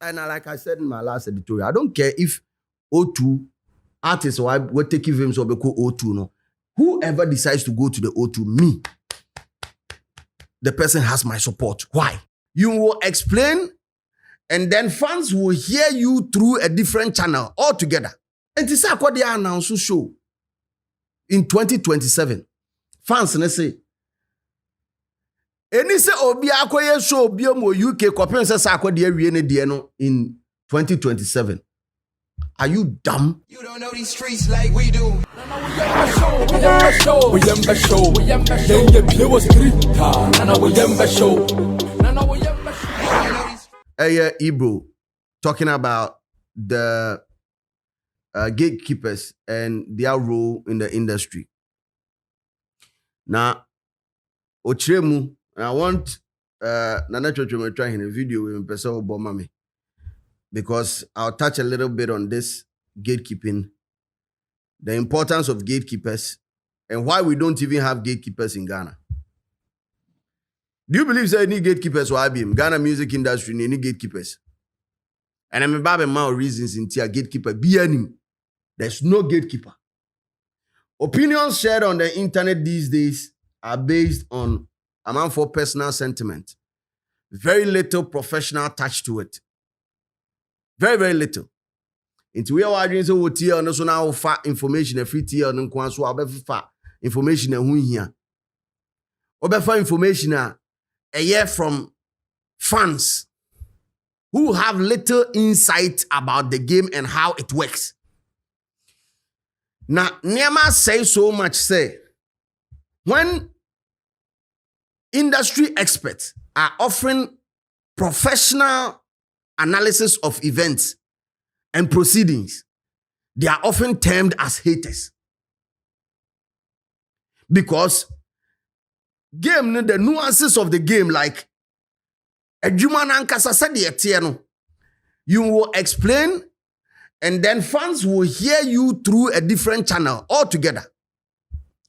And like I said in my last editorial, I don't care if O2 artists or we're taking films or because O2 no. Whoever decides to go to the O2, me, the person has my support. Why? You will explain, and then fans will hear you through a different channel altogether. And this is what they announced show in 2027. Fans ne say, any say obi akoye show obi mo UK kopin say Sakodie wie ne de no in 2027. Are you dumb? You don't know these streets like we do. Ebro talking about the gatekeepers and their role in the industry. Now, Ochremu, I want Nana Chocho to try in a video with Professor Obama because I'll touch a little bit on this gatekeeping, the importance of gatekeepers, and why we don't even have gatekeepers in Ghana. Do you believe there any gatekeepers or IBM? Ghana music industry, any gatekeepers? And I'm about my reasons in tier gatekeeper. There's no gatekeeper. Opinions shared on the internet these days are based on amount for personal sentiment. Very little professional touch to it. Very, very little. Into we are arguing so what tier and so now for information a free tier and so I'll be for information and who here. Or for information a year from fans who have little insight about the game and how it works. Now, Nema say so much say, when industry experts are offering professional analysis of events and proceedings, they are often termed as haters. Because game, the nuances of the game, like you will explain, and then fans will hear you through a different channel altogether.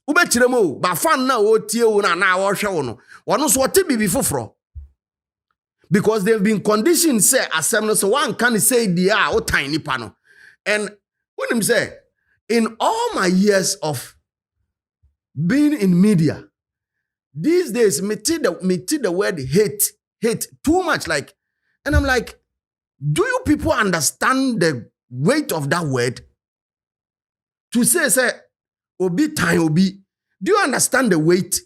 Ubechiremo, but fan na o na na wo hwe no. Wono so wote bibi foforo. Because they've been conditioned say assembly so one can say dia o tiny pano. And when him say in all my years of being in media, these days me the word hate too much, like, and I'm like, do you people understand the weight of that word? To say obi time obi, do you understand the weight?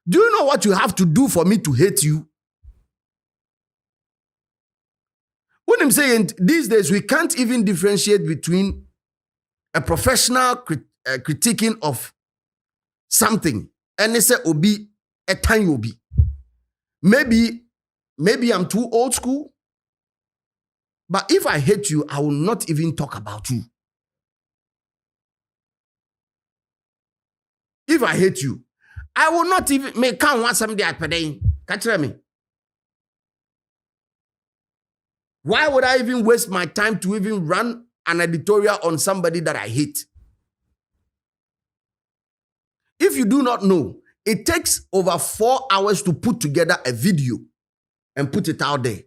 Do you know what you have to do for me to hate you? When I'm saying these days we can't even differentiate between a professional critiquing of something and they say obi a time obi. Maybe I'm too old school, but if I hate you, I will not even talk about you. If I hate you, I will not even make count want somebody at paying. Catch me. Why would I even waste my time to even run an editorial on somebody that I hate? If you do not know, it takes over 4 hours to put together a video and put it out there.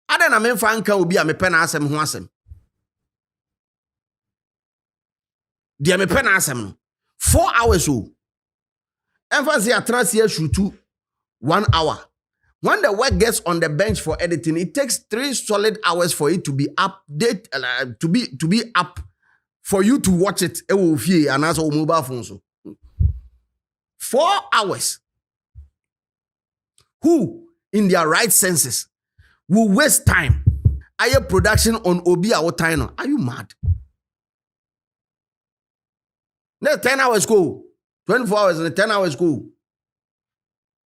Other than me fan can be a me pen asem ho asem. Dia me pen asem 4 hours o. Emphasis a trans shoot 1 hour. When the work gets on the bench for editing, it takes 3 solid hours for it to be update to be up for you to watch it. E wo fie and as mobile phone so. 4 hours. Who, in their right senses, will waste time? Aye production on Obi Awotino. Are you mad? Now 10 hours go. 24 hours and 10 hours go.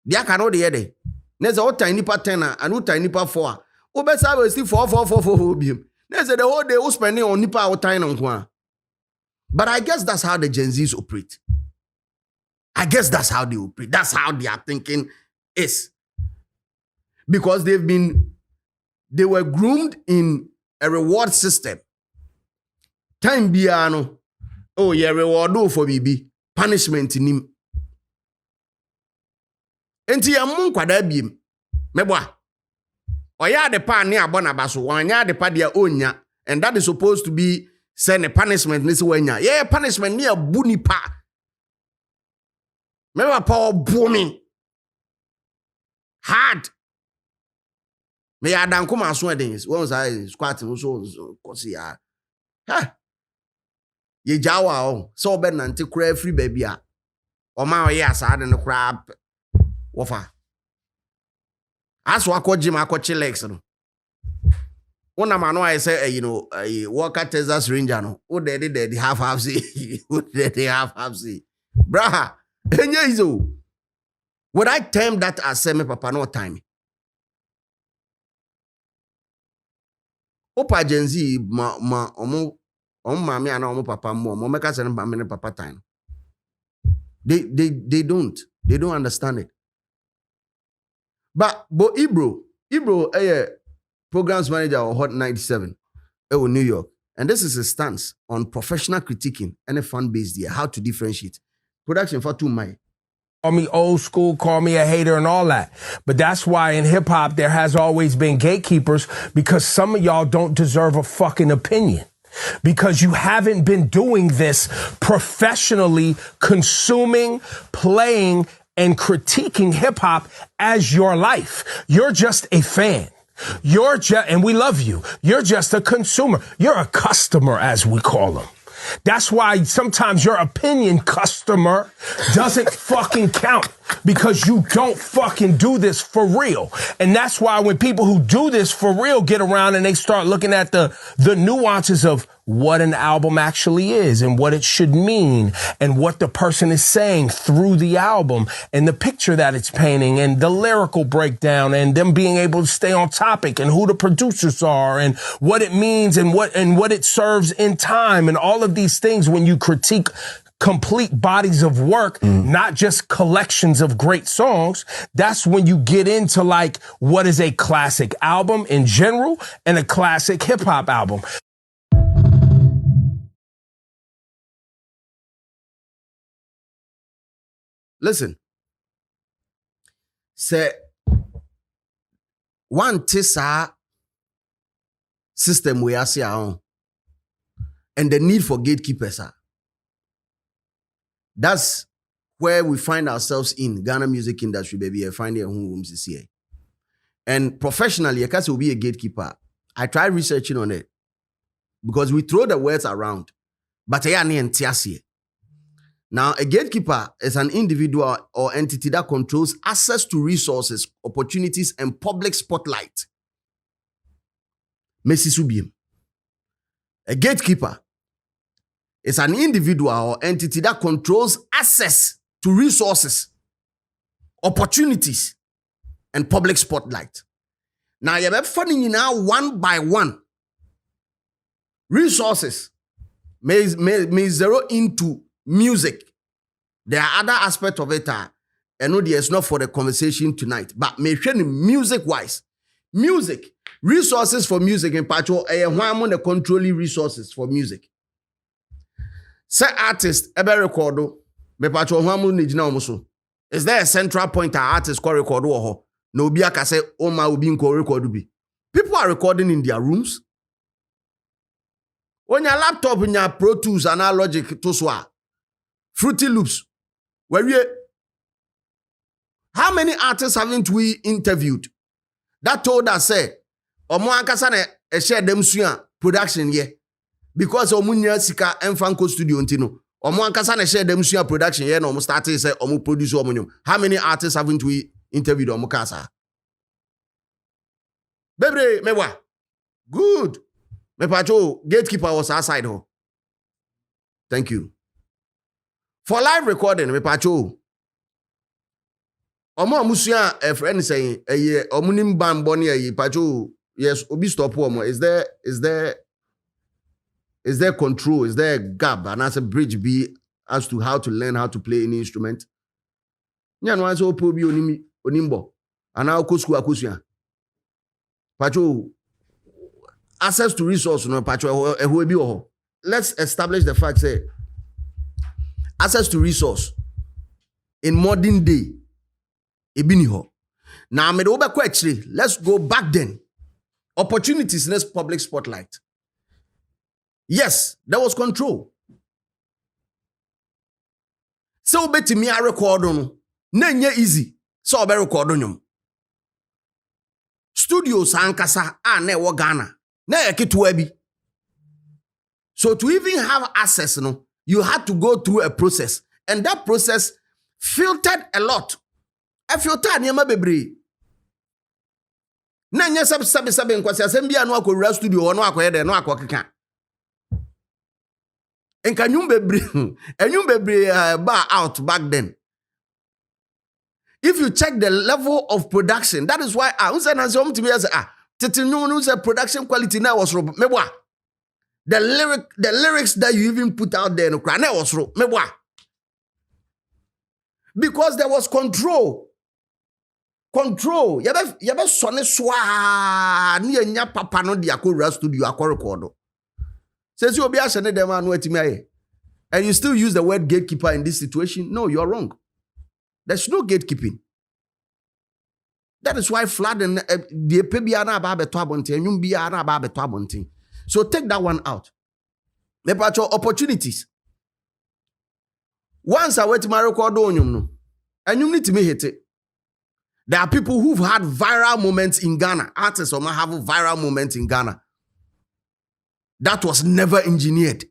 Dia cannot the other. There's a tiny part 10 and no tiny part 4. Obesa will still 4 bim. There's the whole day spending on Nipa Awotino. But I guess that's how the Gen Zs operate. I guess that's how they operate. That's how their thinking is. Because they were groomed in a reward system. Time biano. Oh, yeah, reward for BB. Punishment in him. Enti ya mun kwada biem. Mebwa. Oya de pa ne abona baso wanya de pa dia onya, and that is supposed to be send a punishment nisi wanya. Yeah, punishment ni abu ni pa. Remember power booming hard. Me adan kuma aso things. When was I squatting so cause ya. Ha. Ye jawa o. So be nante kura free baby a. O ma o ye asa de no kura wofa. Aso akọ gym akọ legs no. Una mano I say Walker Texas Ranger no. O daddy half see. O daddy half see. Brah. Enye izo. Would I term that as semi papa no time? Opa Gen Z omo mami ana omo papa mo meka say mami papa time. They don't understand it. But Ibro programs manager of Hot 97 New York, and this is his stance on professional critiquing and a fan base there, how to differentiate production for 2 miles. Call me old school, call me a hater and all that. But that's why in hip hop there has always been gatekeepers, because some of y'all don't deserve a fucking opinion. Because you haven't been doing this professionally, consuming, playing, and critiquing hip hop as your life. You're just a fan. And we love you. You're just a consumer. You're a customer, as we call them. That's why sometimes your opinion, customer, doesn't fucking count, because you don't fucking do this for real. And that's why when people who do this for real get around and they start looking at the nuances of what an album actually is and what it should mean and what the person is saying through the album and the picture that it's painting and the lyrical breakdown and them being able to stay on topic and who the producers are and what it means and what it serves in time and all of these things. When you critique complete bodies of work, not just collections of great songs, that's when you get into like what is a classic album in general and a classic hip hop album. Listen, say one tisa system we are seeing on, and the need for gatekeepers are. That's where we find ourselves in Ghana music industry, baby. I find it home rooms here. And professionally, I can't be a gatekeeper. I try researching on it because we throw the words around, but I ain't here. Now, a gatekeeper is an individual or entity that controls access to resources, opportunities, and public spotlight. A gatekeeper is an individual or entity that controls access to resources, opportunities, and public spotlight. Now, you're funding now one by one. Resources may zero into music. There are other aspects of it. I know it's not for the conversation tonight, but music-wise. Music. Resources for music in Pacho, among the controlling resources for music. Say artist, ebe recordo, me Pacho, is there a central point an artist call record? No, be a say, Oma will be in record. People are recording in their rooms. On your laptop, in your Pro Tools, Analogic, Toswa, Fruity Loops, where you. How many artists haven't we interviewed that told us, say, Omo ankasa na share them suya production ye because omunya sika enfanko studio ntino. Omo ankasa na share them suya production ye na omo start say omo produce omo. How many artists haven't we interviewed omo kasa? Bebre mewa. Good. Me pacho gatekeeper was outside ho. Thank you. For live recording me pacho. Omo amusuya a friend saying eye omunim ban boni eye pacho. Yes, obi stop omo. Is there control? Is there a gap? And as a bridge be as to how to learn how to play any instrument? Nya no answer opo bi onimbo. Ana okosku akosuya. Pacho access to resource no pacho ehwe bi oho. Let's establish the fact say access to resource in modern day ebini ho. Now me do be let's go back then. Opportunities in this public spotlight. Yes, there was control. So beti me a record no. Na easy. So be record nyom. Studios ankasa na ewo Ghana. Na eketua bi. So to even have access no, you had to go through a process, and that process filtered a lot. A filter niema bebre. Na nya sabe nkwasi asem bia no akowura studio no akoye de no akokeka. Enka nyum bebre bar out back then. If you check the level of production, that is why I say to me as production quality now was meboa. The lyrics that you even put out there no cry was meboa. Because there was control. Control. Yabe sonne swa ni enya papa no dia ko studio akọ record. Says you obi ahye dem anu atimi aye. And you still use the word gatekeeper in this situation? No, you're wrong. There's no gatekeeping. That is why flood and the pebiana ba beto abonten, nyum bia na ba beto abonten. So take that one out. The opportunities. Once I went to my record on nyum, and you need to me hit it. There are people who've had viral moments in Ghana. Artists or have a viral moment in Ghana. That was never engineered.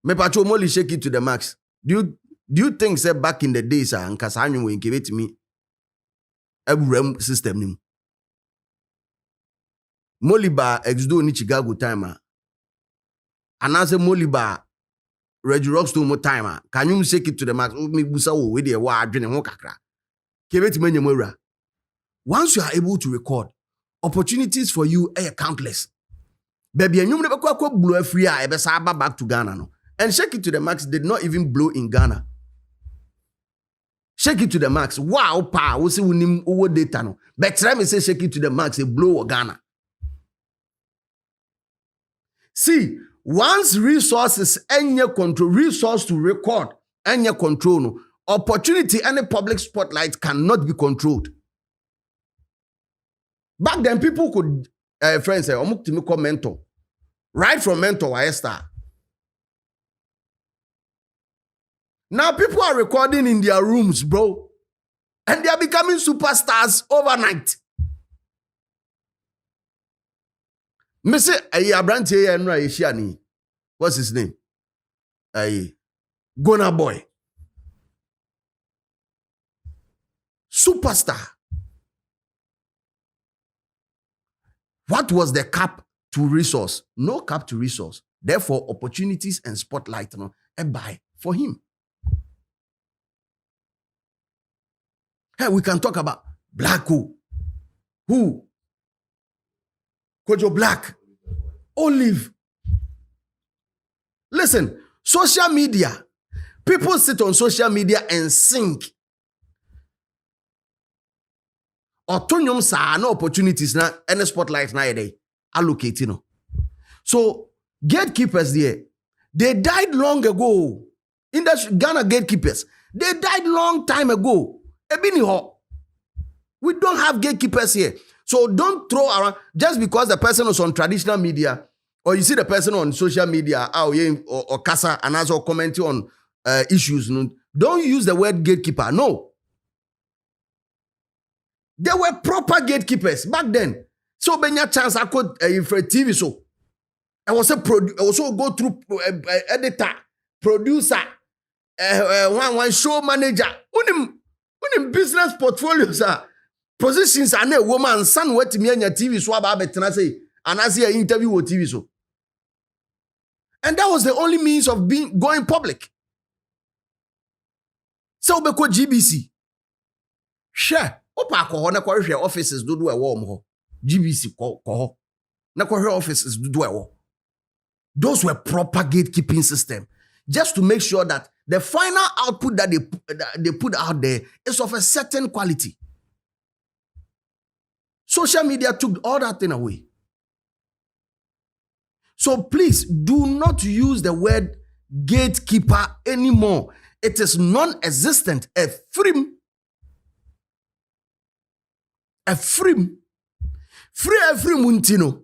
Me pacho moli shake it to the max. Do you think say back in the days nkasa anyu we give it to me every system nim. Moliba exdo ni Chicago timer. Anase Moliba Reggie Rockstone mo timer. Can you shake it to the max? Me busa wo we dey wa adwene ho kakra. Give it to me nyamura. Once you are able to record, opportunities for you are countless. Baby, and you never blow a free eye, back to Ghana. No? And Shake It to the Max did not even blow in Ghana. Shake It to the Max. Wow, pa, we see we over data no. But try me say Shake It to the Max, a blow or Ghana. See, once resources and your control, resource to record and your control, no, opportunity and the public spotlight cannot be controlled. Back then, people could, friends say, "Omuk call mentor." Right from mentor, I start. Now people are recording in their rooms, bro. And they are becoming superstars overnight. Me say, Abranti Enra Ishiani. What's his name? Gona Boy. Superstar. What was the cap to resource? No cap to resource. Therefore, opportunities and spotlight buy for him. Hey, we can talk about Black who? Kojo Black. Olive. Listen, social media. People sit on social media and sing. Autonomous sa no opportunities na any spotlight na day allocating. So gatekeepers there, they died long ago. In the Ghana gatekeepers, they died long time ago. We don't have gatekeepers here. So don't throw around just because the person is on traditional media or you see the person on social media or casa and also commenting on issues. Don't use the word gatekeeper. No. There were proper gatekeepers back then. So Benya chance I could for TV so. I was also go through editor, producer, one show manager. Unim business portfolios positions are a woman son what me on your TV so about say and I see an interview with TV so. And that was the only means of going public. So beko GBC. Sure. Opa ko na kwa hwe offices dodo e wo mo. GBC ko na kwa hwe offices dodo e wo. Those were proper gatekeeping system just to make sure that the final output that they put out there is of a certain quality. Social media took all that thing away. So please do not use the word gatekeeper anymore. It is non-existent. A frame. Free muntino.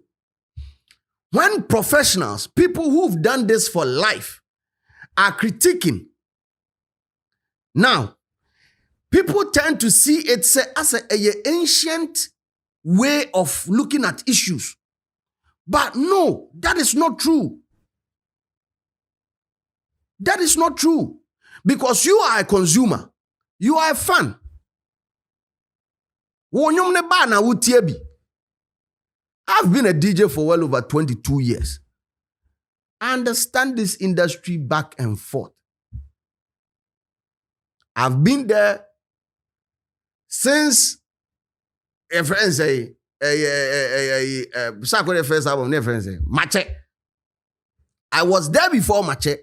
When professionals, people who've done this for life, are critiquing, now, people tend to see it as an ancient way of looking at issues. But no, that is not true. That is not true. Because you are a consumer. You are a fan. I've been a DJ for well over 22 years. I understand this industry back and forth. I've been there since a friend say, Sakodie first album, a friend say, Mache. I was there before Mache,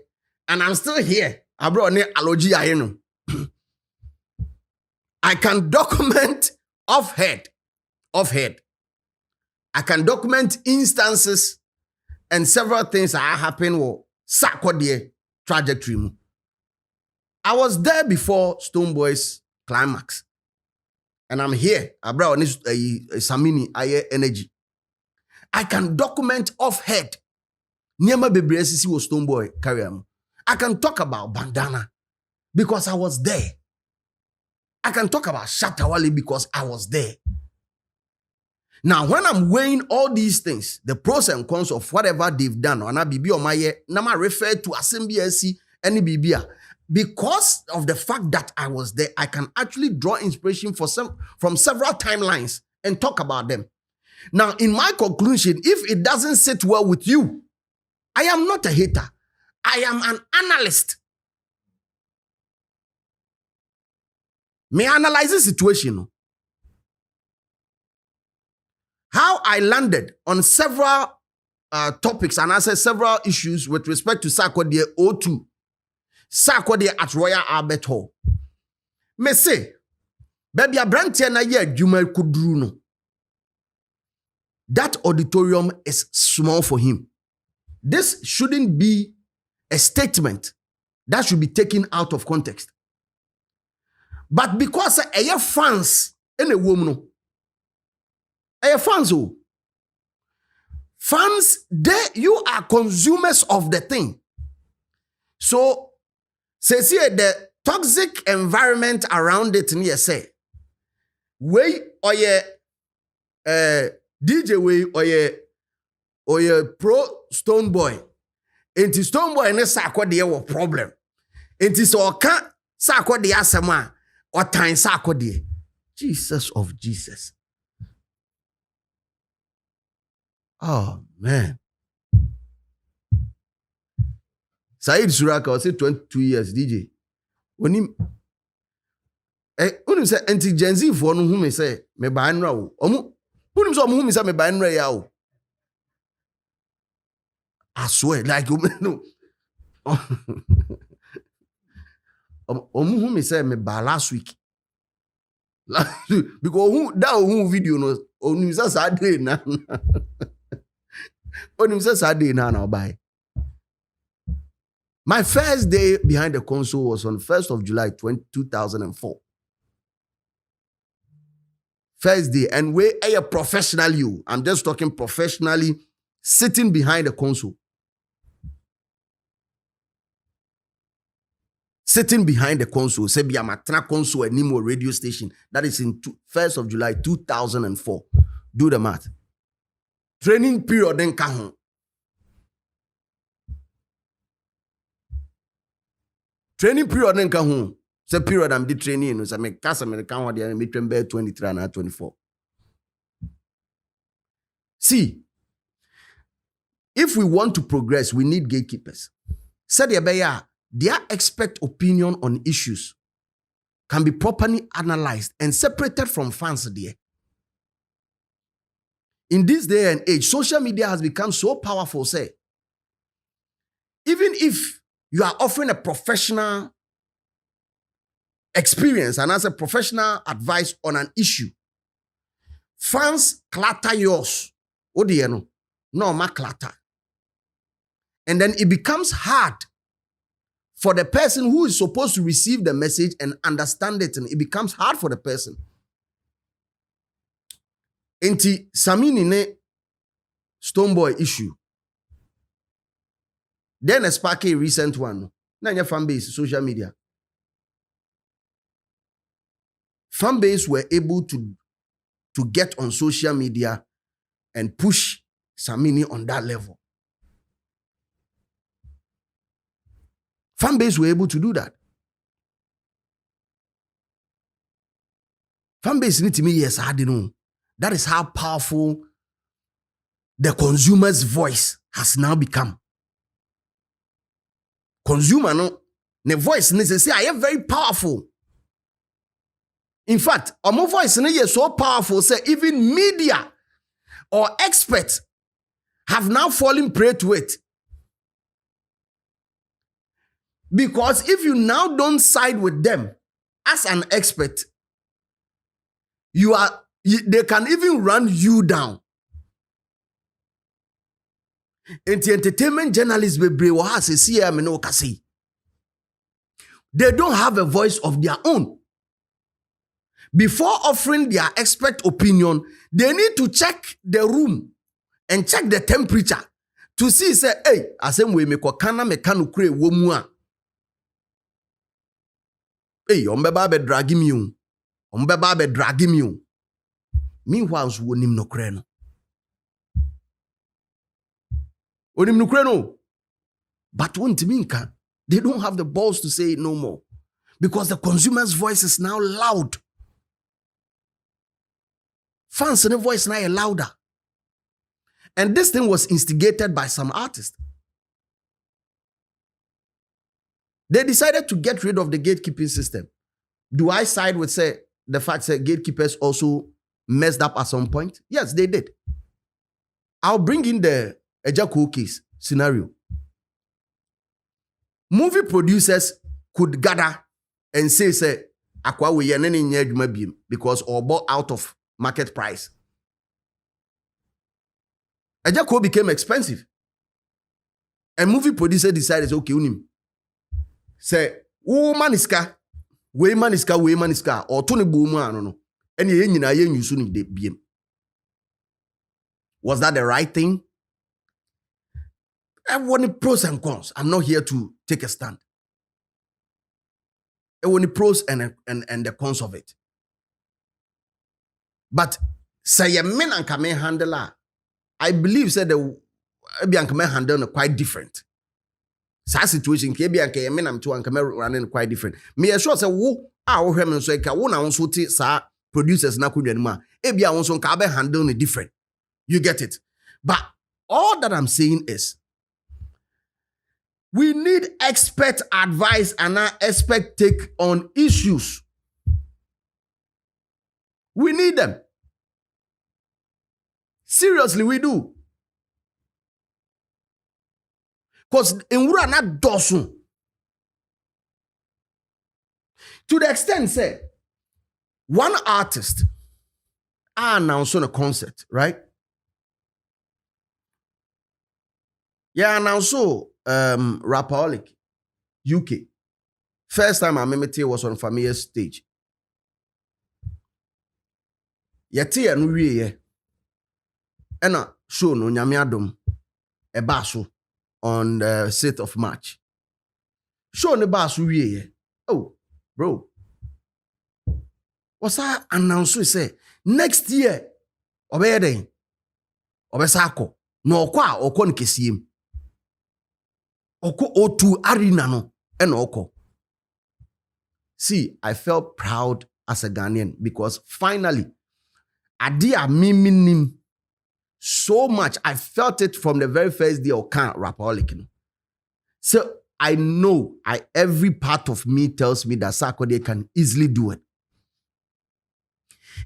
and I'm still here. I brought ne allergy. I can document off head. I can document instances and several things that happened with Sakodie trajectory. I was there before Stonebwoy's climax. And I'm here. I brought Samini energy. I can document off head. Niema Bebresi was Stonebwoy career. I can talk about Bandana because I was there. I can talk about Shatawale because I was there. Now, when I'm weighing all these things, the pros and cons of whatever they've done, or Bibi or Maye, Nama refer to Assembly any Bibia. Because of the fact that I was there, I can actually draw inspiration from several timelines and talk about them. Now, in my conclusion, if it doesn't sit well with you, I am not a hater. I am an analyst. May I analyze the situation? How I landed on several topics and answered several issues with respect to Sakodie O2. Sakodie at Royal Albert Hall. Me say, baby abrantia na ye adwuma kudru no. That auditorium is small for him. This shouldn't be a statement that should be taken out of context. But because a fans in a woman, a fans who fans, you are consumers of the thing. So say the toxic environment around it near say way or ye DJ way or ye pro Stonebwoy. Enti Stonebwoy ne Sakodie wo problem. Enti so ka Sakodie asema or time Sakodie. Jesus of Jesus. Oh man. Said Suraka was 22 years DJ. When him when say anti Gen Z for no whom say me ba nra wo. Omu whom so whom say me ba nra ya wo. I swear like no. Omu whom say me ba last week. Because who that video no onu say Saturday na. Onu say Saturday na buy. My first day behind the console was on 1st of July 2004. First day. And where a professional you. I'm just talking professionally sitting behind the console. Sitting behind the console. Say, be a matra console at Nemo radio station. That is in 1st of July 2004. Do the math. Training period then come. Training period then come home. Say period I'm the training. So me cast American one there me train 23 and 24. See, if we want to progress, we need gatekeepers. Said their expert opinion on issues can be properly analyzed and separated from fans there. In this day and age, social media has become so powerful, say, even if you are offering a professional experience and as a professional advice on an issue, fans clatter yours. What do you know? No, ma clatter. And then it becomes hard for the person who is supposed to receive the message and understand it. And it becomes hard for the person. Enti Samini ne Stoneboy issue. Then a spark a recent one. Na your fan base, social media. Fan base were able to get on social media and push Samini on that level. Fan base were able to do that. Fan base need to me, yes, I don't know. That is how powerful the consumer's voice has now become. Consumer, no, the voice needs to say, I am very powerful. In fact, our voice is so powerful, say even media or experts have now fallen prey to it. Because if you now don't side with them as an expert, they can even run you down. And the entertainment journalists they don't have a voice of their own. Before offering their expert opinion, they need to check the room and check the temperature to see, say, hey, asem we me kana me kanu kure womu a. Hey, ombeba be dragi mi o. Ombeba be dragi mi o. Meanwhile, wonim no kure no. Onim no kure no. But won't they don't have the balls to say it no more. Because the consumer's voice is now loud. Fans in the voice now are louder. And this thing was instigated by some artists. They decided to get rid of the gatekeeping system. Do I side with, say, the fact that gatekeepers also messed up at some point? Yes, they did. I'll bring in the Ejako case scenario. Movie producers could gather and say, Akwa we yenene because or bought out of market price. Ejako became expensive. And movie producer decided, okay, unim. Say, maniska, we maniska, or Tony Booma, no. And ye yusu de biem. Was that the right thing? I want the pros and cons. I'm not here to take a stand. I want the pros and the cons of it. But say a men and come handler, I believe said the Bianca handle quite different. Sa situation kebi anka ye menam to anka running quite different. Me sure say wo a wo hwem so ka wo na won so ti sa producers na kodwa mu a e bia won so ka be handle it different. You get it? But all that I'm saying is we need expert advice and our expert take on issues. We need them. Seriously, we do. Because in Wura na dosun. To the extent, say, one artist announced on a concert, right? Yeah, announced Rapaholic, UK. First time I remember was on Familiar's stage. Yeti and we ena show no nyame adom ebaso on the 6th of March. Show ne baso we oh bro. What's that announce say next year obeyeden obesako no okwa okwo nkesiem okwo O2 arena no ena okwo. See, I felt proud as a Ghanaian because finally adia miminim so much. I felt it from the very first day of Rapaholic. So I know every part of me tells me that Sakodie can easily do it.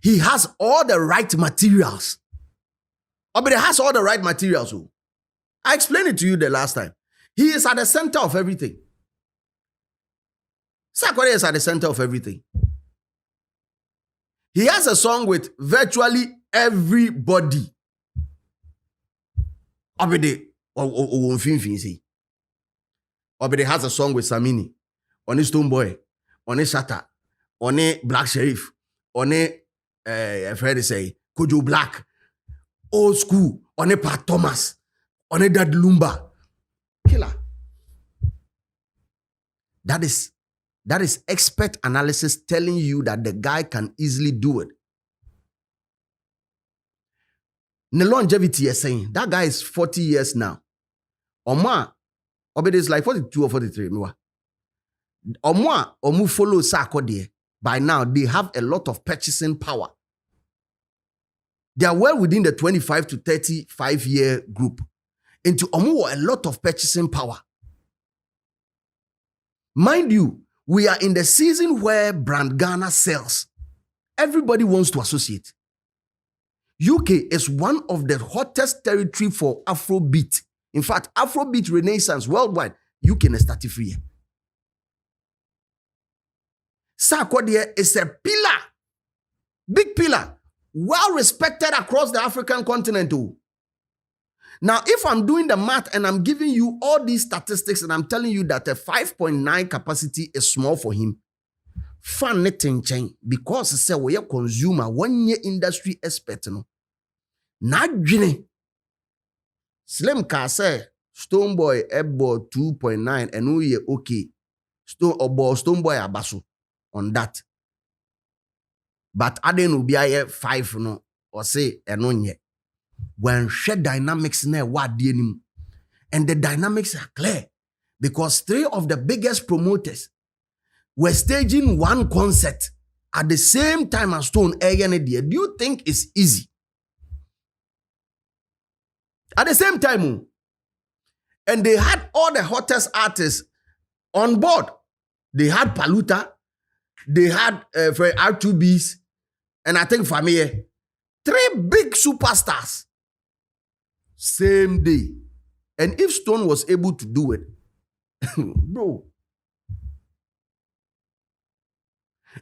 He has all the right materials. But he has all the right materials. I explained it to you the last time. He is at the center of everything. Sakodie is at the center of everything. He has a song with virtually everybody. Obede has a song with Samini, on his Stoneboy, on his Shatta, on a Black Sheriff, on a Freddy say Kojo Black, old school, on a Pat Thomas, on a Dad Lumba. Killer. That is expert analysis telling you that the guy can easily do it. The longevity is saying that guy is 40 years now. Oma, Obed is like 42 or 43. Oma, Omu follow Sakodie. By now, they have a lot of purchasing power. They are well within the 25 to 35 year group. Into Omu, a lot of purchasing power. Mind you, we are in the season where brand Ghana sells. Everybody wants to associate. UK is one of the hottest territory for Afrobeat. In fact, Afrobeat renaissance worldwide, UK is 33. Sakodie is a pillar, big pillar, well respected across the African continent. Now, if I'm doing the math and I'm giving you all these statistics and I'm telling you that a 5.9 capacity is small for him, fan netting chain because say we are consumer 1 year industry expert no. Na dwene Slim ka say Stoneboy ebo 2.9 and no ye okay. Stoneboy abaso on that. But aden will be 5 no or say eno nye. When share dynamics na what denim. And the dynamics are clear because 3 of the biggest promoters were staging one concert at the same time as Stone. Do you think it's easy? At the same time, and they had all the hottest artists on board. They had Paluta, they had R2Bs, and I think Famille. 3 big superstars. Same day. And if Stone was able to do it, bro.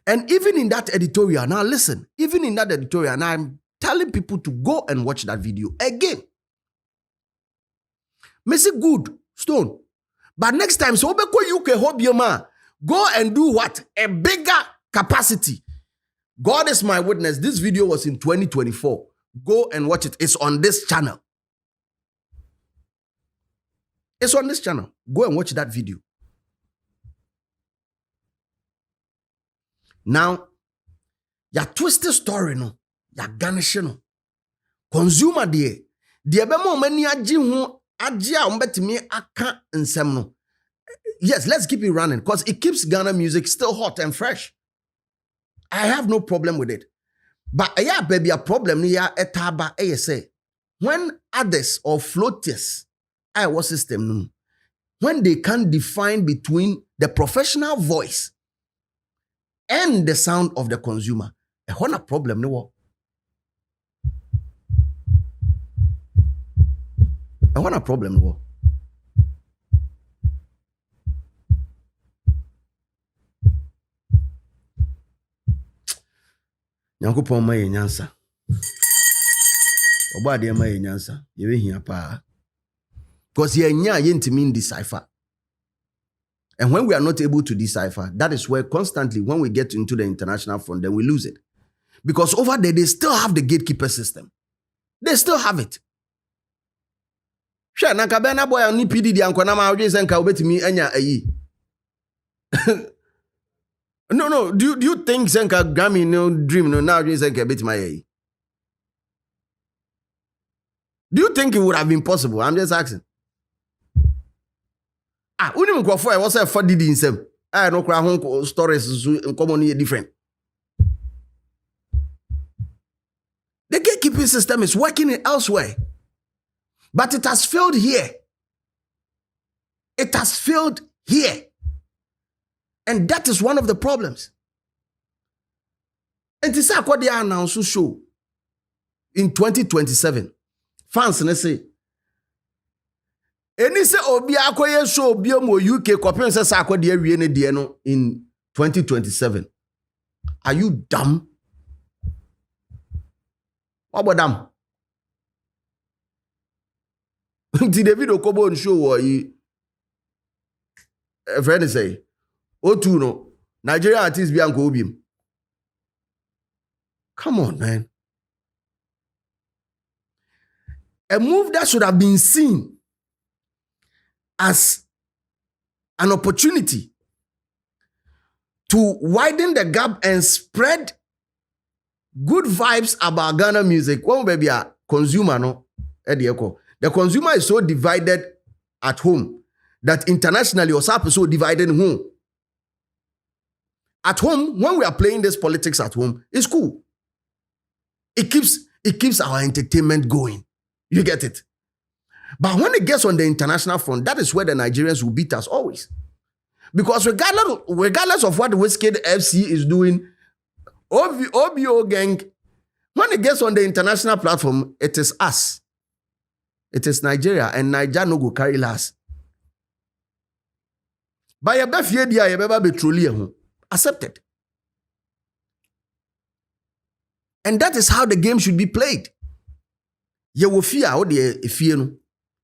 And even in that editorial, now listen, even in that editorial, and I'm telling people to go and watch that video again. Messi good, Stone. But next time, so UK hope your man go and do what? A bigger capacity. God is my witness. This video was in 2024. Go and watch it. It's on this channel. It's on this channel. Go and watch that video. Now, your twisted story, no, your garnish, no. Consumer de bemo many ajia umbetimi aka nsem no. Yes, let's keep it running because it keeps Ghana music still hot and fresh. I have no problem with it. But yeah, baby, a problem niya etaba say when others or floaters was system no, when they can't define between the professional voice and the sound of the consumer, what a problem no. What a problem no. Nyankopon ma yenyansa. Oba de ma yenyansa. Yewe hia pa. Because yenya yentimi decipher. And when we are not able to decipher, that is where constantly when we get into the international front, then we lose it. Because over there, they still have the gatekeeper system. They still have it. Sure, nakabena boy ani PD di ankwana ma awje senka obetimi anya ayi. No. Do you think senka Grammy no dream no now awje senka betima ayi? Do you think it would have been possible? I'm just asking. Unim kwafo e was say for didi nsem. No kra ho stories common different. The gatekeeping system is working elsewhere. But it has failed here. It has failed here. And that is one of the problems. And this is what they are now to show in 2027. Fans ne say eni se obi akoye show obi mo UK kopin se Sakodie awie ne de no in 2027. Are you dumb? Obodam. Ti David Okobo show wo yi a friend say O2 no Nigeria artist bi anko obim. Come on, man. a move that should have been seen as an opportunity to widen the gap and spread good vibes about Ghana music. One baby a consumer no, the consumer is so divided at home that internationally also so divided home. At home, when we are playing this politics at home, it's cool. It keeps our entertainment going. You get it? But when it gets on the international front, that is where the Nigerians will beat us always. Because regardless of what Wizkid FC is doing, OBO gang, when it gets on the international platform, it is us. It is Nigeria, and Nigeria no go carry last. But your best idea, you better be truly accepted. And that is how the game should be played. You will fear how the fear no.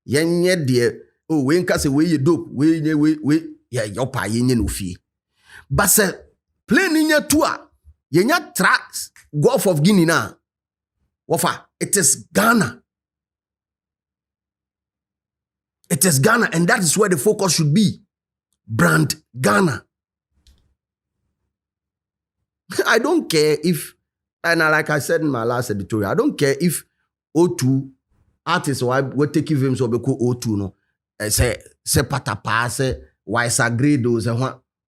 Yenye de oh we nka se we dope we yeah your pa yenye no fear. But say play ninya tour yenya tracks Gulf of Guinea na. Wafa it is Ghana. It is Ghana, and that is where the focus should be. Brand Ghana. I don't care if, and like I said in my last editorial, I don't care if O2 artists will take him so because O2 no say patapa say why sagredo say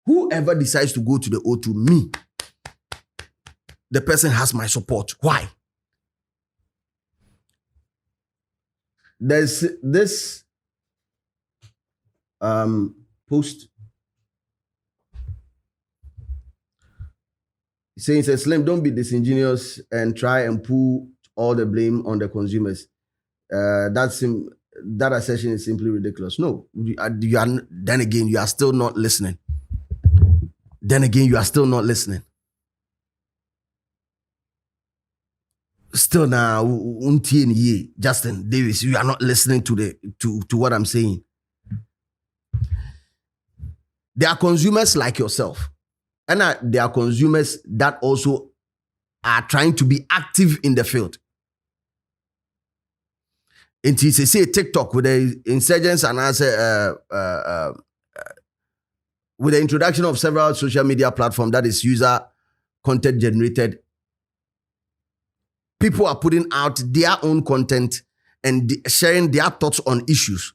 whoever decides to go to the O2, me, the person has my support. Why? There's this post saying, Slim, don't be disingenuous and try and pull all the blame on the consumers. That assertion is simply ridiculous. No, then again, you are still not listening. Still now, Justin Davis, you are not listening to what I'm saying. There are consumers like yourself. And there are consumers that also are trying to be active in the field. And they say TikTok with the insurgents and with the introduction of several social media platforms that is user content generated, people are putting out their own content and sharing their thoughts on issues.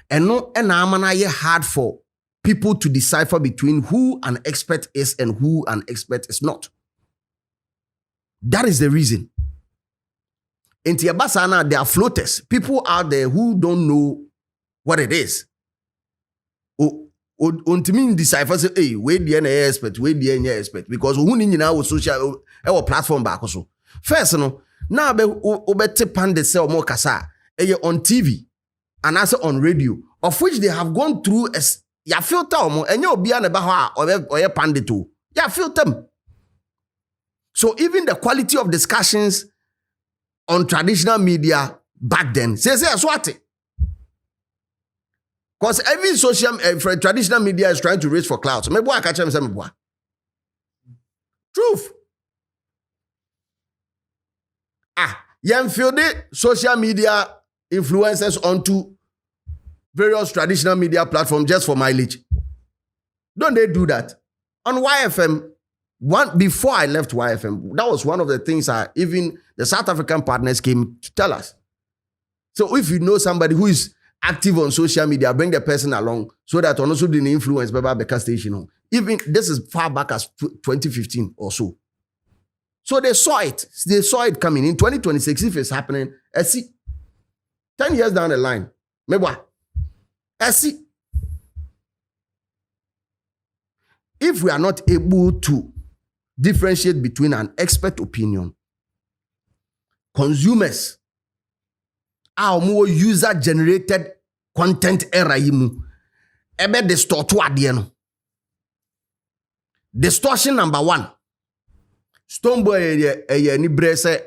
And no, and hard for people to decipher between who an expert is and who an expert is not. That is the reason. In Tiabasana, there are floaters. People out there who don't know what it is. Untimin decipher say, hey, wait the expert, wait the expert. Because who need now social platform back also. First, no, now be obete pande say more kasa on TV and also on radio, of which they have gone through as ya filter omo enye obi a na ba ho a oye pandito ya filter them. So even the quality of discussions on traditional media back then say swati, because every social traditional media is trying to raise for clout. Maybe I catch them say me truth yen feel the social media influencers onto various traditional media platforms just for mileage. Don't they do that? On YFM, before I left YFM, that was one of the things even the South African partners came to tell us. So if you know somebody who is active on social media, bring the person along so that also didn't influence by Becca Station. Even this is far back as 2015 or so. So they saw it. They saw it coming in 2026. If it's happening, I see 10 years down the line. Maybe I see. If we are not able to differentiate between an expert opinion, consumers, our more user-generated content era yimu, ebe distort adieno. Distortion number 1. Stoneboy ni brese.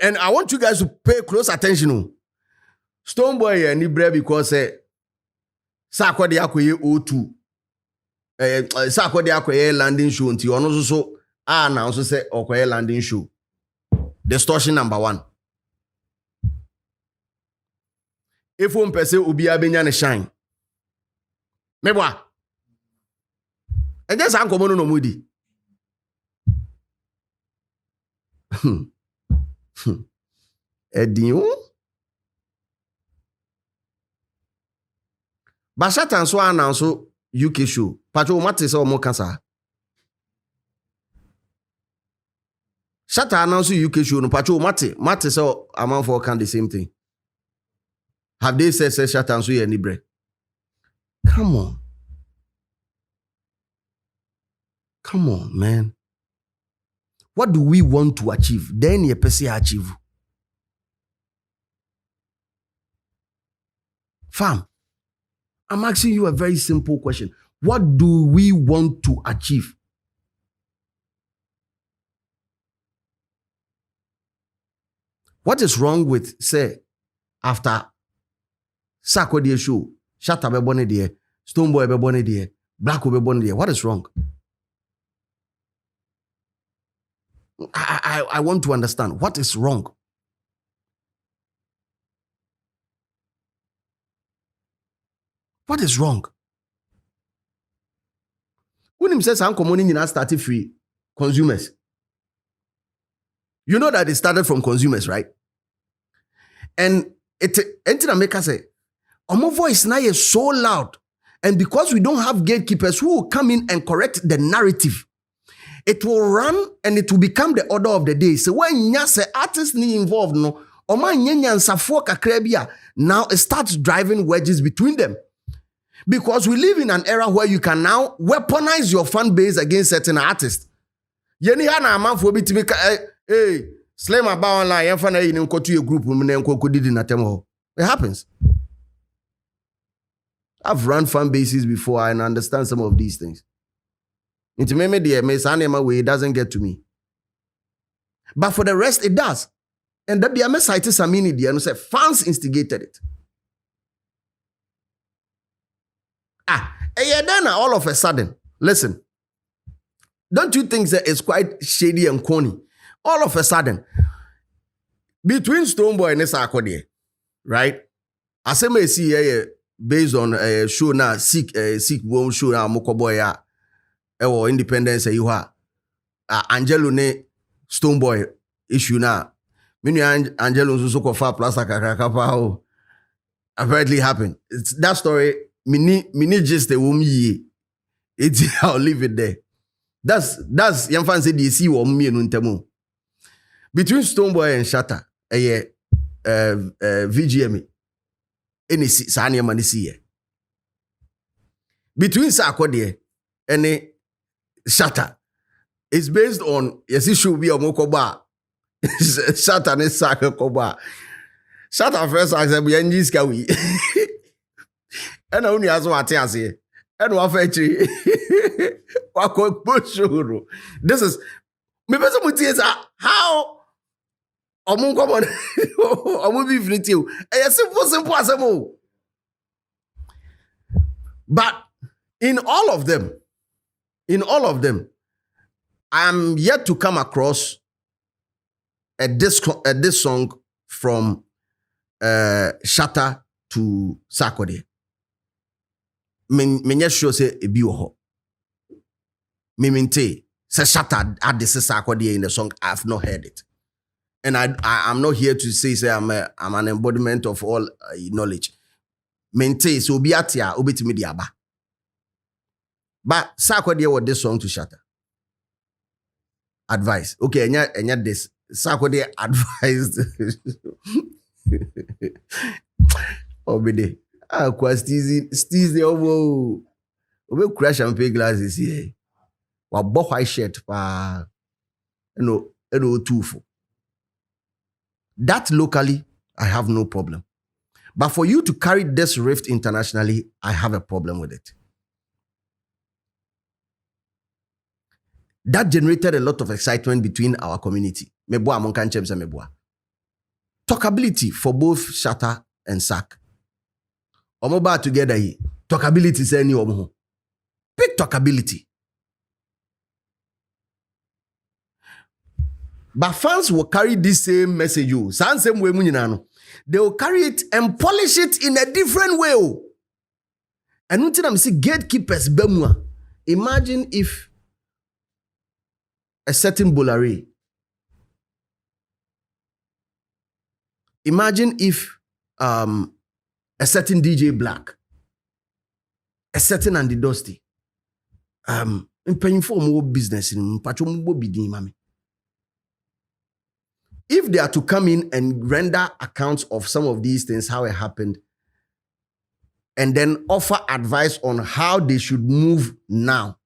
And I want you guys to pay close attention. Stoneboy ni bre because Sakodie akoye O2. Sakodie akoye landing show nti ono so na so say okoye landing show. Distortion number 1. if one person ubi abenya ne shine. Meboa. And just anko no mudi. Edion. Bashatan so announce UK show. Pacho mate se omo kasa. Shata announce UK show no pacho mate se amount for can the same thing. Have they said Shata so any bread? Come on. Come on, man. What do we want to achieve? Then you person achieve. Fam, I'm asking you a very simple question. What do we want to achieve? What is wrong with, say, after Sakodie show, Shatta be born there, Stoneboy be born there, Blacko be born there? What is wrong? I want to understand what is wrong. What is wrong? When him says I'm commoning in started free consumers. You know that it started from consumers, right? And it Maker say, our voice now is so loud. And because we don't have gatekeepers who will come in and correct the narrative, it will run and it will become the order of the day. So when you say artists need involved, no, now it starts driving wedges between them. Because we live in an era where you can now weaponize your fan base against certain artists. Hey, slam about online, and fan in a group, it happens. I've run fan bases before and understand some of these things. It doesn't get to me. But for the rest, it does. And that the cited Samini and say fans instigated it. And then all of a sudden, listen, don't you think that it's quite shady and corny? All of a sudden, between Stoneboy and Sakodie, right? As I may see, based on a show now, sick won't show now, Mokoboya, or Independence, you are Angelo ne Stoneboy issue now. Many Angelo so far plus a apparently happened. It's that story. Mini just a woman ye. I'll leave it there. That's young fans say DC or me and Untemo. Between Stoneboy and Shatta, VGM, any Sanya Manisi. Between Sakodie and Shatta, it's based on yes, it should be a Mokoba. Shatta and Sakoba. Shatta first asked me, and this can we. And only as what I say. And what fetchy. This is maybe some how simple. But in all of them, I am yet to come across a disc song from Shatta to Sakodie. Menya sure say ebi wo ho. Miminte say Shatta add this Sakodie in the song. I've not heard it, and I'm not here to say I'm an embodiment of all knowledge. Mente so obi atia obetimi di aba. But Sakodie what this song to Shatta. Advice. Okay, enya this Sakodie advised. Obede. Steez the over. We crash and pay glasses here. Wa bo white shirt pa. Too full. That locally, I have no problem. But for you to carry this rift internationally, I have a problem with it. That generated a lot of excitement between our community. Meboa monkan chemse meboa. Talkability for both Shatta and Sak. Omo ba together here. Talkability say ni omo. Pick talkability. But fans will carry this same message. Same way, they will carry it and polish it in a different way. And until I'm see gatekeepers, bemwa. Imagine if a certain Bolare. Imagine if a certain DJ Black, a certain Andy Dusty, in paying for more business in Mami. If they are to come in and render accounts of some of these things, how it happened, and then offer advice on how they should move now,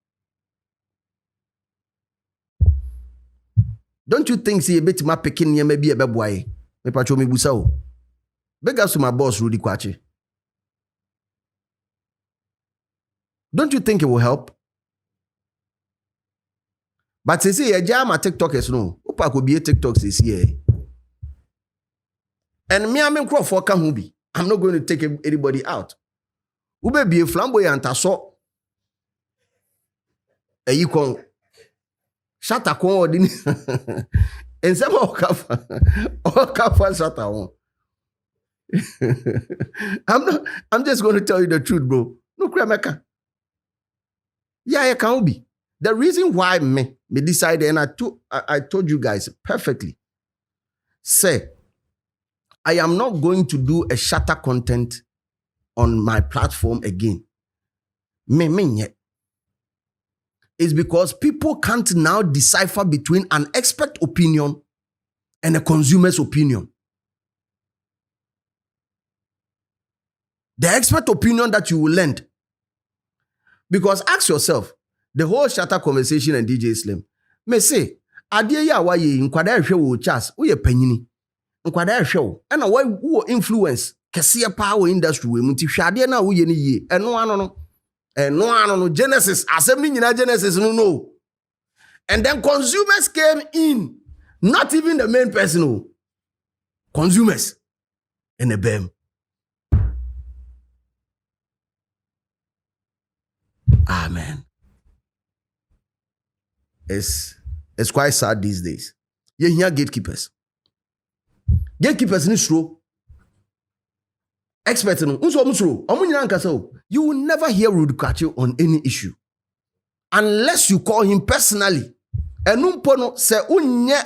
don't you think see a bit my picking here maybe a boy? Me pacho me busao. Big ups to my boss Rudy Kwachi. Don't you think it will help? But they say, yeah, my TikTokers no. Opa could be a TikTok this year. And me, I'm in crowd for Kahubi. I'm not going to take anybody out. Ube be a flamboyant aso. A you con shata con or din. And some all kafa shata on. I'm just going to tell you the truth, bro. No krameka. Yeah, I can't be. The reason why me decided, and I told you guys perfectly, say, I am not going to do a shatter content on my platform again. It's because people can't now decipher between an expert opinion and a consumer's opinion. The expert opinion that you will lend. Because ask yourself, the whole shatter conversation and DJ Slim, may say, Adia ya wa ye nkwada show chas, uye penyini. Nkwada show. And why who influence kesiya power industry we muti hwade na uye ni ye. Eno ano no Genesis, assembly nyina Genesis no. And then consumers came in, not even the main person no. Consumers in a BEM. Amen. It's quite sad these days. You hear gatekeepers. Gatekeepers in slow. Experts no. You will never hear Rudy Kwachi on any issue unless you call him personally. Enumpono se unye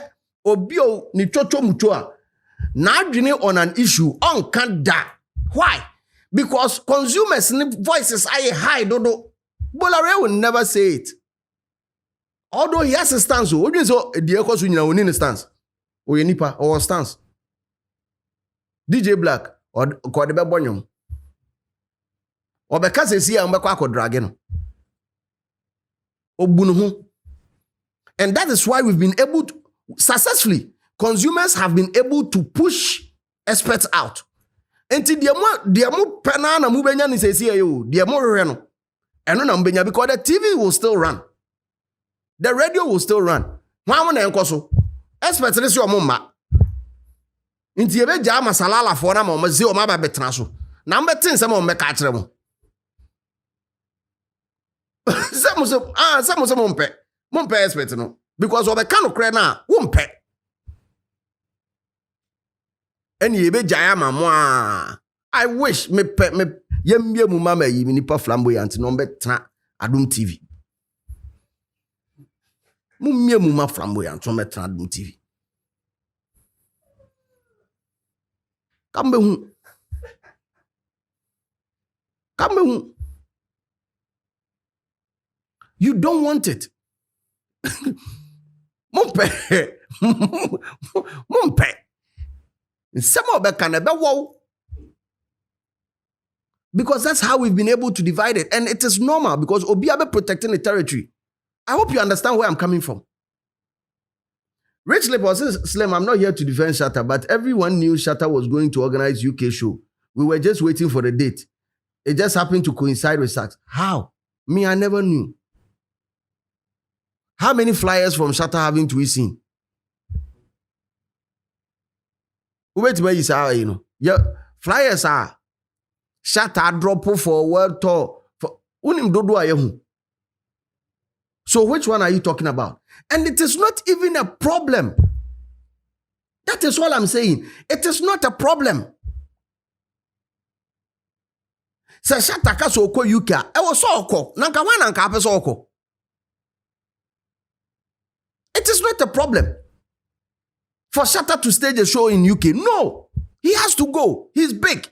obio ni chocho muchoa na adwene on an issue on kanda. Why? Because consumers' voices are high dodo. Bolare will never say it. Although he has a stance, so what do you say? The echoes when you need a stance, or your nipa or stance. DJ Black or Kodebe Bonyum, or because they see a Mbakwa dragon. Obunuhu. And that is why we've been able to successfully. Consumers have been able to push experts out. Until the mo penana mubenya ni say you, the mo reno. And no mbenya because the TV will still run. The radio will still run. Why won't I so? Experts in your mumma. Inti ebe jama salala for na mo zi o ma ba betena so. Na mbetin se mo meka akere mo. Some mo mpe expert no because of the kind of na wo mpe. Eni ebe jama mo a. I wish me yemye mu mama yi nipa flamboyant no betena Adum TV. Mumye muma flamboyant on mettre Adum TV. Kambe hu. You don't want it. Mumpe. Some of the can wow. Because that's how we've been able to divide it. And it is normal because Obiabe protecting the territory. I hope you understand where I'm coming from. Rich Lepo says, Slim, I'm not here to defend Shatter, but everyone knew Shatter was going to organize UK show. We were just waiting for the date. It just happened to coincide with Sax. How? Me, I never knew. How many flyers from Shatter having to be seen? Wait where you say, you know. Yeah, flyers are Shatter drop for world tour. For unim dodo ayehu. So which one are you talking about? And it is not even a problem That is all I'm saying. It is not a problem. Se Shatta ka so okọ UK e wo so okọ nanka wan nanka ape so okọ. It is not a problem for Shatta to stage a show in UK. No, he has to go. He's big.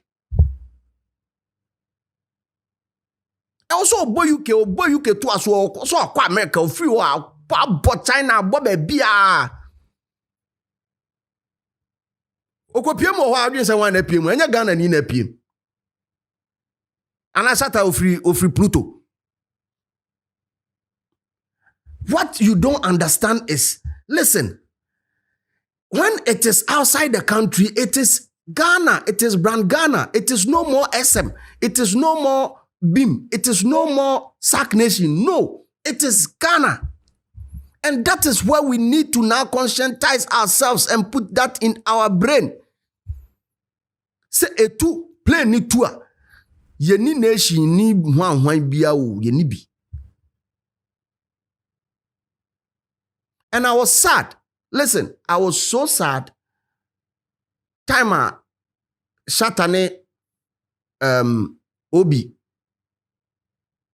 Also, boy UK to us so akwa America free wa but China bo be bia. Okopiem ho adwen se wan na piem enya Ghana ni na piem. And Shatta ofri Pluto. What you don't understand is, listen, when it is outside the country, it is Ghana, it is brand Ghana, it is no more SM, it is no more BIM, it is no more SAC Nation. No, it is Ghana. And that is where we need to now conscientize ourselves and put that in our brain. Say etu play ni tua. Yeni nation ni hwan bia wo yeni bi. And I was sad. Listen, I was so sad. Time Shatta ne Obi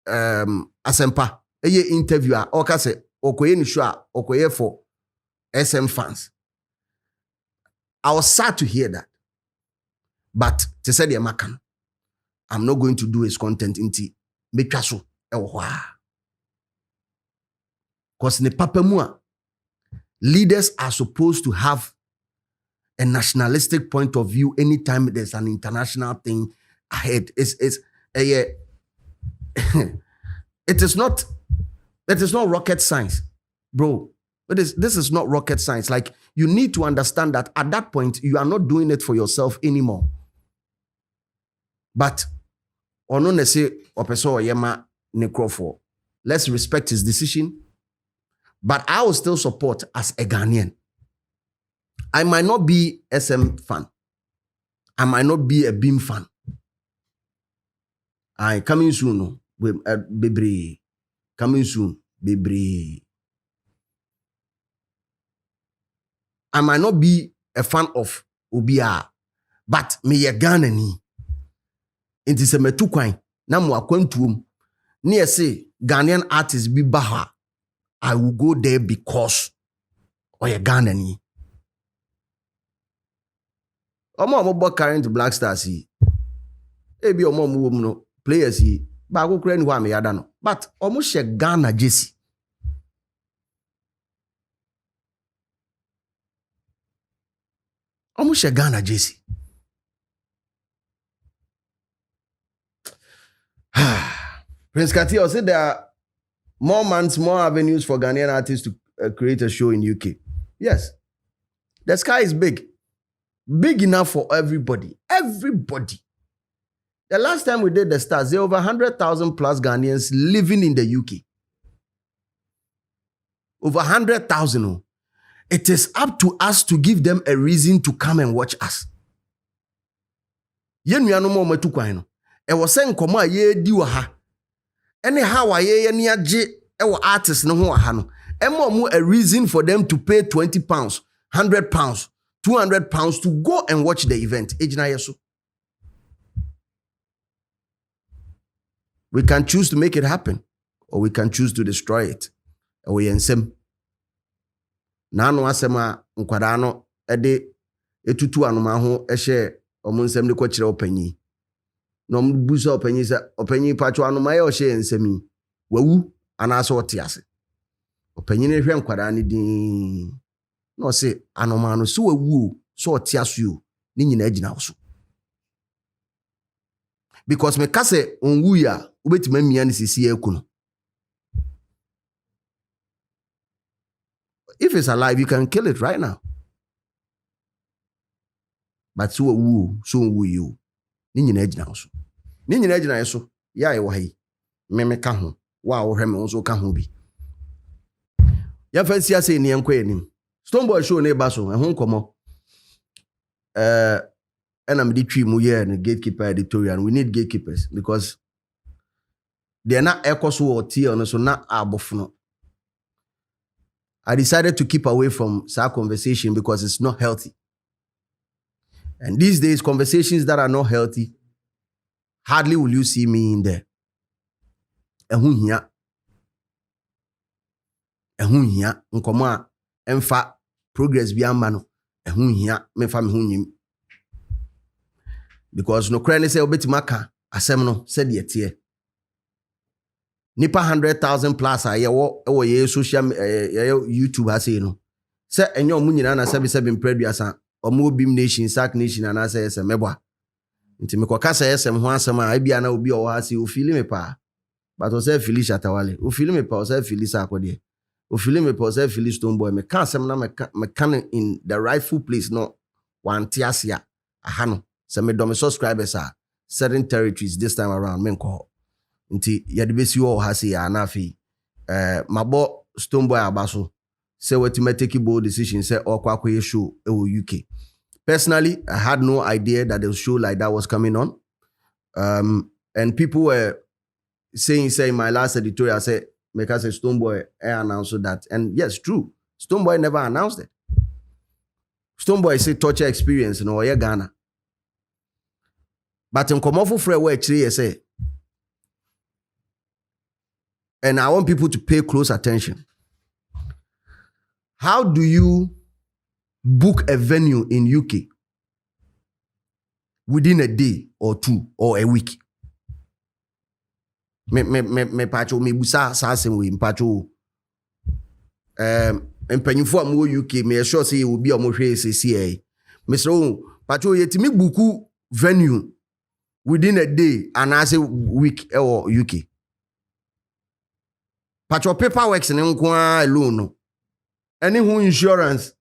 Asempa eye interviewer oka se okoye ni show okoye for SM fans. I was sad to hear that. But to say the makan, I'm not going to do his content inti metwa so ewo hwa. Cause ne papa mu a leaders are supposed to have a nationalistic point of view anytime there's an international thing ahead. It is not rocket science, bro. This is not rocket science. Like, you need to understand that at that point, you are not doing it for yourself anymore. But ono ne say opeso yema nekrofo. Let's respect his decision. But I will still support as a Ghanaian. I might not be SM fan. I might not be a BIM fan. I coming soon with Bebre. Coming soon, Bebre. I might not be a fan of Obia, but me ye Ghana ni. Inti se metu kwan na mo akwantuom. Ni say Ghanaian artists be baha. I will go there because oye Ghana ni. Omo bo current Black Stars yi. Ebi omo mo wom no players yi ba go kra ni ho am yada no. But omo she Ghana jersey. Omo she Ghana jersey. Prince Katia said there are more months, more avenues for Ghanaian artists to create a show in UK. Yes. The sky is big. Big enough for everybody. Everybody. The last time we did the stars, there were over 100,000 plus Ghanaians living in the UK. Over 100,000. It is up to us to give them a reason to come and watch us. Yen no mo matu kwan no. E wo se nkomo a ye di wo ha. Ene ha wa ye ni age e wo artist no ho ha no. E mo a reason for them to pay 20 pounds, 100 pounds, 200 pounds to go and watch the event. Ejina yeso. We can choose to make it happen, or we can choose to destroy it. We ensem. Na no asema nkwada no ede etutu anoma ho ehye omunsem de ko kire opanyi. No mbuso opanyi se opanyi pacho anoma ye ohye ensemi. Wawu anaso otiase. Opanyi ne hwe nkwada ne din. No se anoma no so wawu so otiaso yo ni nyina agina wo so. Because me kase onwu ya obetima mia ne sisi ekuno. If it's alive, you can kill it right now. But so wu so wu you. Ni nyina agina so. Ni nyina agina so. Ya ye wo hai. Me ka ho. Wa wo hwe me so ka ho bi. Ya fancy ase ni enko enim. Stoneboy show na eba so ehun komo. And I'm the tree mu here and gatekeeper editorial. We need gatekeepers because they're not echoes or tea so not abofuno. I decided to keep away from that conversation because it's not healthy. And these days, conversations that are not healthy, hardly will you see me in there. Ehun hia nkomo a emfa progress bi amba no ehun hia mefa me hunyim. Because no credit say obetima ka asem no said ye tie. Nipa 100,000 plus a ye social YouTube ha say no. Say enyo mu nyina na sebi mpraduasa omo bim nation sack nation ana say ese meboa. Nti me koka say ese ho asem a bia na obi o ha say o feel me pa. But o say feel Shatawale. O feel me pa o say feel Sakodie. O feel me pa o say feel Stonebwoy. Me kan asem na me kan in the rightful place no wan tiasia aha no. Say me do me subscribers are certain territories this time around men ko. Nti yade besi wo ha say ya na afi mabo Stonebwoy abaso. Say what you take bold decision say okwa show e UK. Personally, I had no idea that a show like that was coming on. And people were saying in my last editorial, I said, make us a Stonebwoy announced that. And yes, true. Stonebwoy never announced it. Stonebwoy say torture experience in Oye Ghana. But in Komofo Fre where actually say, and I want people to pay close attention. How do you book a venue in UK within a day or two or a week? Me pacho me busa asem we mpacho empanyifo am UK me sure say will be omo hwe CCA me so pacho yetimi buku venue within a day and as a week or UK pacho paperwork ne nko alone no any who insurance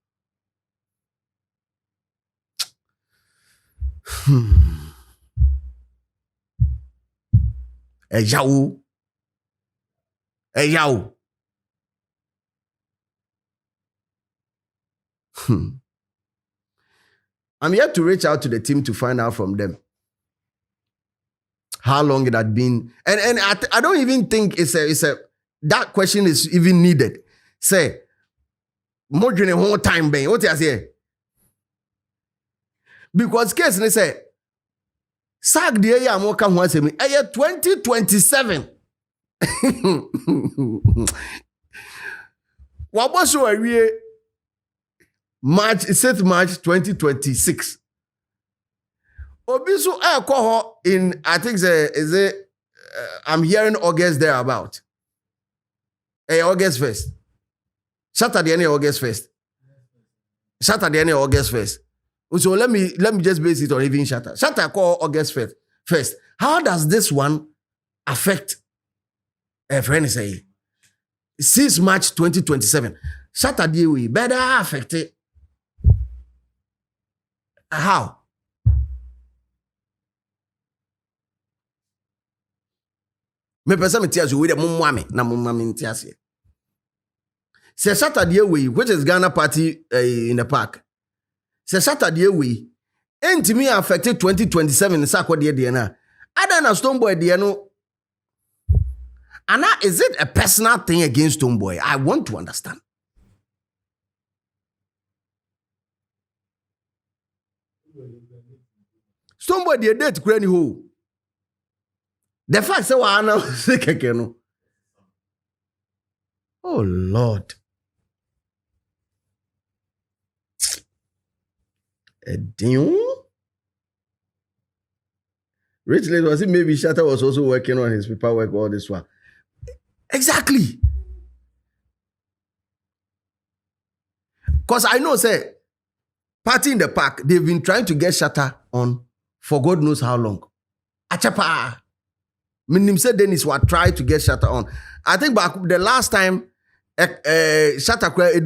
Ejaou. I'm yet to reach out to the team to find out from them how long it had been. And I don't even think it's a that question is even needed. Say, more than a whole time, Ben. What you say? Because case they say, Sag the year mo ka ho asemi. 2027. Waboso awie March 6th March 2026. Obisu ekoho in I think I'm hearing August thereabout. August 1st. Saturday any August 1st. Saturday any August 1st. So let me just base it on even Shatter. Shatter call August 1st. First, how does this one affect a friend say 6 March 2027? Shatter day we better affect it. How? Me person me tiasu we de mumwame na mumwame tiase. Say Saturday we which is Ghana party in the park. Say Saturday we entimi affected 2027 Sakodie de na. Ada na Stonebwoy de no. Ana is it a personal thing against Stonebwoy? I want to understand. Stonebwoy de date kura ni ho. The fact say wa ana se keke no. Oh Lord. Rich lady was it maybe Shatter was also working on his paperwork all this one. Exactly. Because I know, say, party in the park, they've been trying to get Shatter on for God knows how long. Achapa. Minim said Dennis was trying to get Shatter on. I think back the last time Shatter a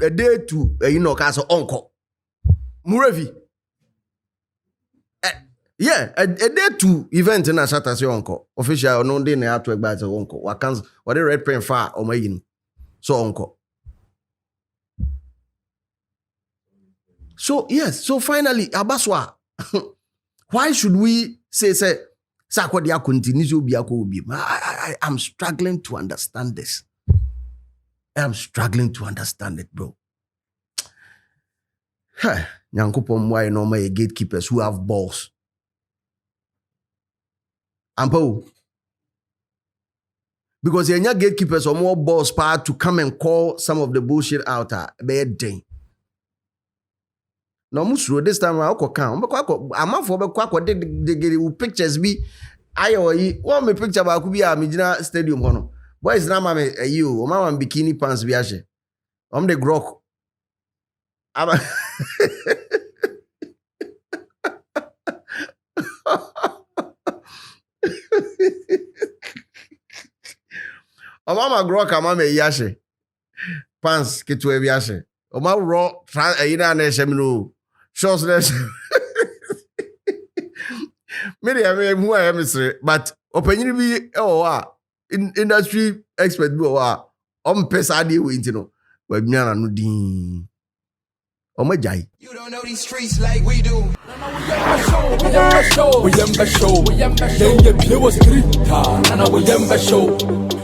day to castle uncle. Murevi. Yeah, a day to event in a Shatter say uncle. Official no day na to egba say uncle. Wakans what the red pen far o mayin. So uncle. So yes, so finally Abaswa. Why should we say Sakodie continues to be a obi? I'm struggling to understand this. I'm struggling to understand it, bro. Nyankopon why no my gatekeepers who have balls. Ampo. Because your gatekeepers or more balls power to come and call some of the bullshit out bad day. No musro this time I can. I'm for the pictures be ayo one me picture ba ku bi a Medina stadium hono. Boys na ma me you o ma bikini pants bi ahye. The grok. Mama grok ama me yashe. Pants ketwe bi ahye. Oma raw ina na ehye me no. Shorts na ehye. Me dey who I am say but opinion bi industry expert bi pesa dey we ntino. Wa miana no din. You don't know these streets like we do. We show.